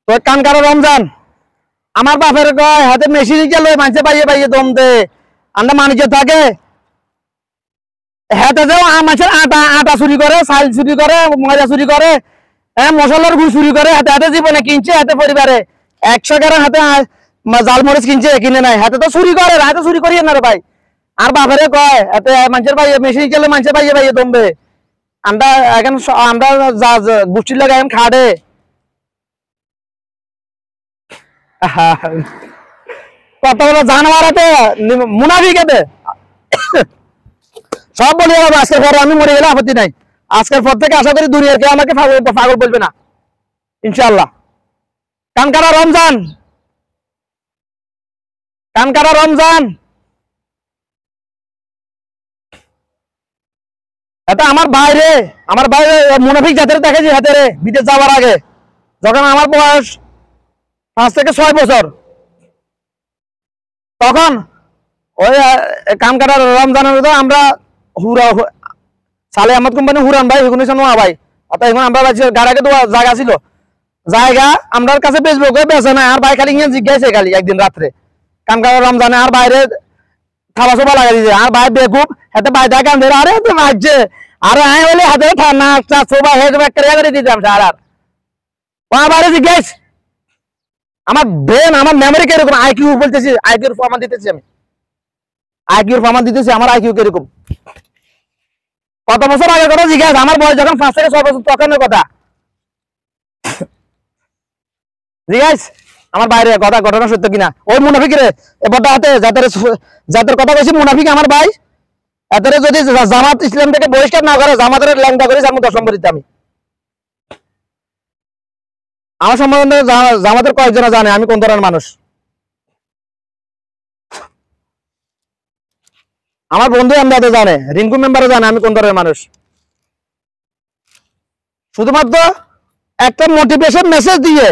তো কানকার রমজান আমার বাপের কয় হাতে মেশিন গেল মানছে পাইয়ে পাইয়ে দম দে আমরা মানুষ থাকে হাতে যাও মানুষের আটা আটা চুরি করে চাল চুরি করে ময়দা চুরি করে মশলার গুড় চুরি করে হাতে হাতে জীবনে কিনছে হাতে পরিবারে 100 টাকার হাতে জালমরিচ কিনছে কিনে নাই হাতে তো চুরি করে হাতে চুরি করিয়ে না রে ভাই আর বাপেরে কয় হাতে মানুষের পাইয়ে মেশিন গেলে মানুষে পাইয়ে পাইয়ে দমবে আমরা এখন আমরা গোষ্ঠীর লাগে এখন খাটে কত বড় জানোয়ার আছে মুনাফিক এতে সব বলি আজকের পরে আমি মরে গেলে আপত্তি নাই আজকের পর থেকে আশা করি দুনিয়ার কেউ আমাকে পাগল বলবে না ইনশাআল্লাহ কানকারা রমজান কানকারা রমজান এটা আমার বাইরে মুনাফিক জাতের দেখেছি হাতে বিদেশ যাওয়ার আগে যখন আমার বয়স 5 থেকে 6 বছর তখন ওই কানকাটা রমজানের আমরা হুরা সালে আহমদ কোম্পানি হুরান ভাই এগুলো নোয়া ভাই অর্থাৎ এখন আমরা গাড়াকে তো জায়গা ছিল জায়গা আমরার কাছে বেচবো বেচে না আর ভাই খালি ইয়ে জিজ্ঞাসা খালি একদিন রাত্রে কানকাটা রমজানে আর বাইরে থালা সোবা লাগাই দিয়েছে আর ভাই বেকুব হাতে ভাই দেখা কান আরে তো মারছে আর হ্যাঁ বলে হাতে ঠান্ডা সোবা হেড ব্যাক করে দিতাম আর আর বাইরে জিজ্ঞাস আমার ব্রেন আমার মেমোরি কিরকম আইকিউ বলতেছি আইকিউর প্রমাণ দিতেছি আমি আইকিউর প্রমাণ দিতেছি আমার আইকিউ কিরকম কত বছর আগে কথা জিজ্ঞাসা আমার বয়স যখন 5 থেকে 6 বছর তখনের কথা জিজ্ঞাস আমার বাইরে কথা ঘটনা সত্য কিনা ওই মুনাফিক রে এবারটা হাতে যাদের কথা বলছি মুনাফিক আমার ভাই এদের যদি জামাত ইসলাম থেকে বহিষ্কার না করে জামাতের ল্যাংটা করে যার মতো অসম্ভব দিতে আমি আমার সম্বন্ধে জামাতের কয়েকজন জানে আমি কোন ধরনের মানুষ আমার বন্ধু আমদাদে জানে রিঙ্কু মেম্বারও জানে আমি কোন ধরনের মানুষ শুধুমাত্র একটা মোটিভেশন মেসেজ দিয়ে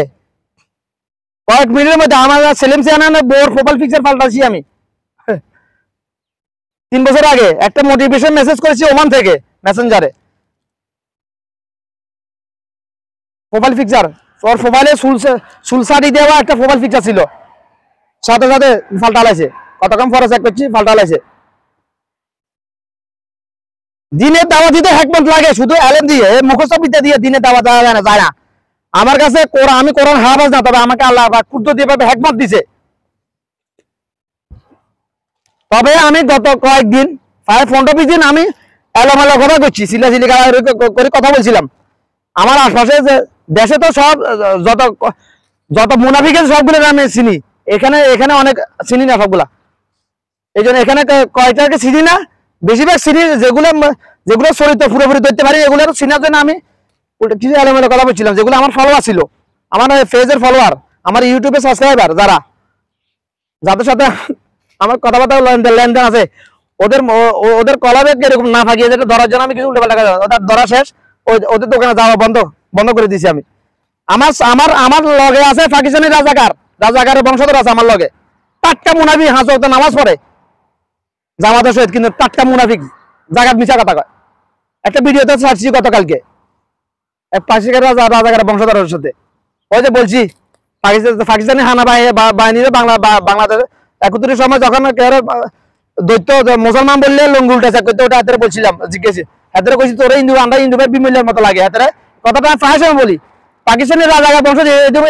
কয়েক মিনিটের মধ্যে আমার সেলিম সিয়ানা বোর প্রোফাইল পিকচার পাল্টাচ্ছি আমি 3 বছর আগে একটা মোটিভেশন মেসেজ করেছি ওমান থেকে মেসেঞ্জারে প্রোফাইল পিকচার ওর প্রোফাইলে সুলসারি দেওয়া একটা প্রোফাইল পিকচার ছিল সাথে সাথে পাল্টালাইছে কত কম ফরজ এক করছি পাল্টালাইছে দিনের দাওয়া দিতে হেকমত লাগে শুধু এলেম দিয়ে মুখস্থ বিদ্যা দিয়ে দিনের দাওয়া দেওয়া যায় না আমার কাছে আমি কোরআন হাফেজ না তবে আমাকে আল্লাহ কুদরত দিয়ে হেকমত দিছে তবে আমি গত কয়েকদিন প্রায় 15-20 দিন আমি এলোমেলো কথা করছি সিলাসিলি করে কথা বলছিলাম আমার আশপাশে দেশে তো সব যত মুনাফিকের সবগুলো আমি চিনি এখানে অনেক চিনি না সবগুলা এই জন্য এখানে কয়টাকে চিনি না বেশিরভাগ চিনি যেগুলো চরিত্র পুরোপুরি ধরতে পারি এগুলো চিনার জন্য আমি কিছু এলোমেলো কথা বলছিলাম যেগুলো আমার ফলোয়ার ছিল আমার ফেজের ফলোয়ার আমার ইউটিউবে সাবস্ক্রাইবার যাদের সাথে আমার কথাবার্তা লেনদেন আছে ওদের কলাবে এরকম না থাকিয়ে যেটা ধরার জন্য আমি কিছু উল্টে পাল্টা ওদের ধরা শেষ ওদের দোকানে যাওয়া বন্ধ করে দিয়েছি আমি আমার লগে আছে পাকিস্তানি রাজাকারের বংশধর আছে আমার লগে টাটকা মুনাফিক হাজতে নামাজ পড়ে জামাতের সহিত কিন্তু টাটকা মুনাফিক জাগাত মিছা কথা কয় একটা ভিডিওতে ছাড়ছি গতকালকে এক রাজাকারের বংশধরের সাথে ওই যে বলছি পাকিস্তানি হানা বাহিনীর বাংলাদেশ 71 সময় যখন দৈত্য মুসলমান বললে লঙ্গি উল্টা চেক করতে ওটা হাতের বলছিলাম জিজ্ঞেসি হাতের কইছি তোরা আমরা হিন্দু ভাই বিমিলের মতো লাগে হাতের কথাটা আমি প্রায় সময় বলি পাকিস্তানের রাজাকার বংশ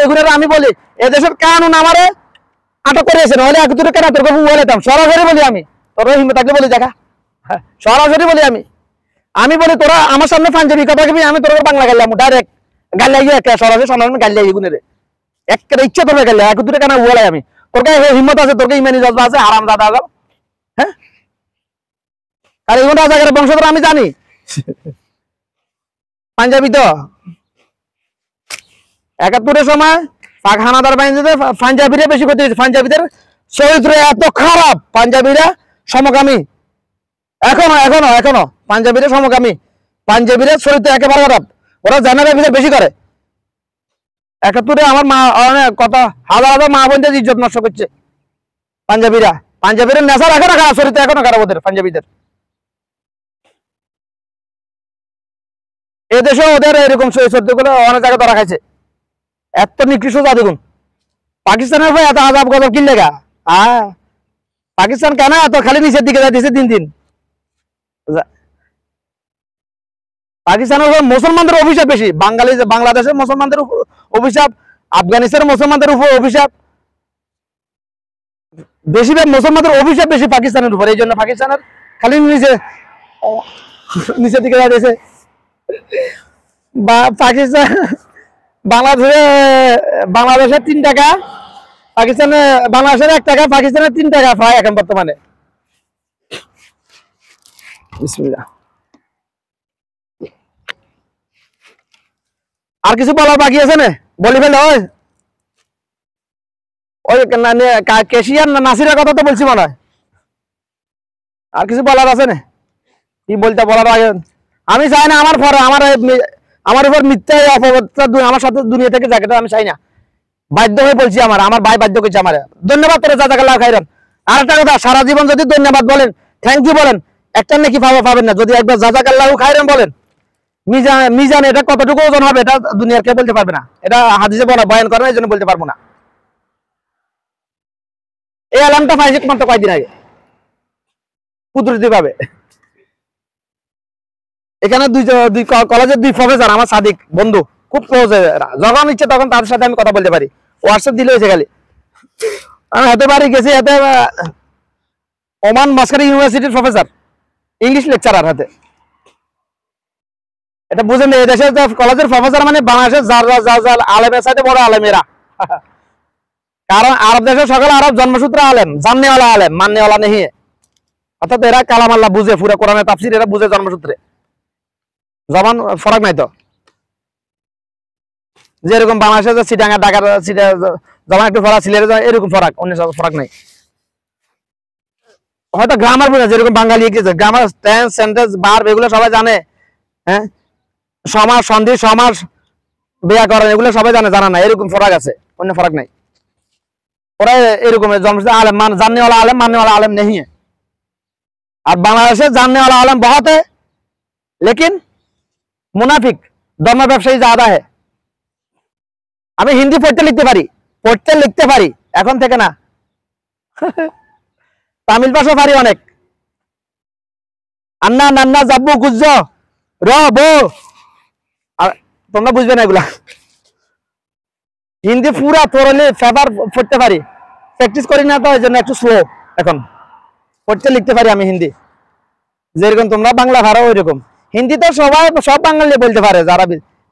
এগুলো আমি বলি এদেশের কানুন আমারে আটক করেছে নাহলে 71 কেন তোর বলেতাম সরাসরি বলি আমি তোর হিম্মত থাকলে বলি দেখা সরাসরি বলি আমি বলি তোরা আমার সামনে পাঞ্জাবি কথা কবি আমি তোর বাংলা গাইলাম ডাইরেক্ট গাইলাই একটা সরাসরি সামনে গাইলাই এগুনের একটা ইচ্ছা তোর গাইলে 71 কেন বলাই আমি তোর কাছে হিম্মত আছে তোর ইমানি জজবা আছে আরাম দাদা হ্যাঁ আর এগুলো রাজাকারের বংশধর আমি জানি পাঞ্জাবি তো 71 সময় পাক হানাদার বাহিনীতে পাঞ্জাবিরা বেশি করতে হয়েছে পাঞ্জাবিদের চরিত্র এত খারাপ পাঞ্জাবিরা সমকামী এখনো পাঞ্জাবিরা সমকামী পাঞ্জাবিরা চরিত্র একেবারে খারাপ ওরা জেনারেল অফিসার বেশি করে 71 আমার মা কত হাজার মা বোনদের ইজ্জত নষ্ট করছে পাঞ্জাবিরা নেশার এখনো খারাপ চরিত্র এখনো খারাপ ওদের পাঞ্জাবিদের এদেশে ওদের এরকম চরিত্রগুলো অনেক জায়গায় ধরা খাইছে এত নিকৃষ্ট জাতি গুণ পাকিস্তানের ভাই এত আজাব গজব কি লেগা? হ্যাঁ, পাকিস্তান কেন এত খালি নিচের দিকে যাইতেছে দিন দিন? পাকিস্তানের উপর মুসলমানদের অভিশাপ বেশি, বাংলাদেশের মুসলমানদের উপর অভিশাপ, আফগানিস্তানের মুসলমানদের উপর অভিশাপ, বেশিরভাগ মুসলমানদের অভিশাপ বেশি পাকিস্তানের উপর। এই জন্য পাকিস্তানের খালি নিচের দিকে যাইতেছে। বা পাকিস্তান বাংলাদেশের 3 টাকা, বাংলাদেশের 1 টাকা, পাকিস্তানের 3 টাকা প্রায় এখন বর্তমানে। বিসমিল্লাহ। আর কিছু বলার বাকি আছে না? বলি ফেলে ওই কেশিয়ার নাসিরের কথা তো বলছি মনে হয়। আর কিছু বলার আছে না? কি বলতে বলার আগে আমি চাই না আমার উপর মিথ্যা অপবাদ আমার সাথে দুনিয়া থেকে যাকে আমি চাই না। বাধ্য হয়ে বলছি, আমার ভাই বাধ্য করছে আমার। ধন্যবাদ তোরা জাযাকাল্লাহ খাইরান। আর একটা কথা, সারা জীবন যদি ধন্যবাদ বলেন, থ্যাংক ইউ বলেন, একটা নাকি পাবেন না। যদি একবার জাযাকাল্লাহ খাইরান বলেন, মিজান এটা কতটুকু ওজন হবে এটা দুনিয়ার কেউ বলতে পারবে না। এটা হাদিসে বয়ান করেন, এই জন্য বলতে পারবো না। এই আলামটা পাইছে মাত্র কয়েকদিন আগে কুদরতি ভাবে। এখানে দুই কলেজের 2 প্রফেসর আমার সাদিক বন্ধু, খুব ক্লোজ। যখন ইচ্ছে তখন তাদের সাথে আমি কথা বলতে পারি, হোয়াটসঅ্যাপ দিলে হয়েছে খালি। আমি হতে পারি গেছি হাতে ওমান মাস্কারি ইউনিভার্সিটির প্রফেসর, ইংলিশ লেকচারার হাতে। এটা বুঝেন, এই দেশের কলেজের প্রফেসর মানে বাংলাদেশের যার আলেমের সাথে বড় আলেমেরা। কারণ আরব দেশের সকল আরব জন্মসূত্র আলেম, জাননেওয়ালা আলেম, মাননেওয়ালা নেই। অর্থাৎ এরা কালাম আল্লাহ বুঝে, পুরো কোরআনের তাফসীর এরা বুঝে জন্মসূত্রে। জবান ফরাক নাই তো, যেরকম বাংলাদেশে চিটাঙ্গা ঢাকার জবান একটু ফরাক, সিলেটে এরকম ফরাক, অন্য ফরাক নাই। হয়তো গ্রামার বুঝে, যেরকম বাঙালি গ্রামার, টেন্স, সেন্টেন্স, ভার্ব এগুলো সবাই জানে। হ্যাঁ, সমাস, সন্ধি, সমাস, ব্যাকরণ এগুলো সবাই জানা না, এরকম ফরাক আছে, অন্য ফরাক নাই। ওরা এরকম জন্মসূত্রে আলেম, জাননেওয়ালা আলেম, मानने आलम नहीं है। और बांग्लादेश जानने वाला आलम बहुत है, लेकिन मुनाफिक धर्म व्यवसायी ज्यादा है। আমি হিন্দি পড়তে লিখতে পারি এখন থেকে না। তামিল ভাষা পারি অনেক। আন্না নান্না জাব্বু গুজ্জ র বো, তোমরা বুঝবে না এগুলা। হিন্দি পুরা তোরলে ফেভার পড়তে পারি, প্র্যাকটিস করি না তো এই জন্য একটু স্লো। এখন পড়তে লিখতে পারি আমি হিন্দি, যেরকম তোমরা বাংলা পারো ওইরকম। হিন্দি তো সব বাঙালি বলতে পারে, যারা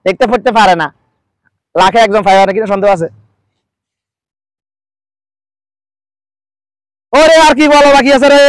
লিখতে পড়তে পারে না লাখে একজন পারে কিনা সন্দেহ আছে। ওরে আর কি বলো বাকি আছে রে।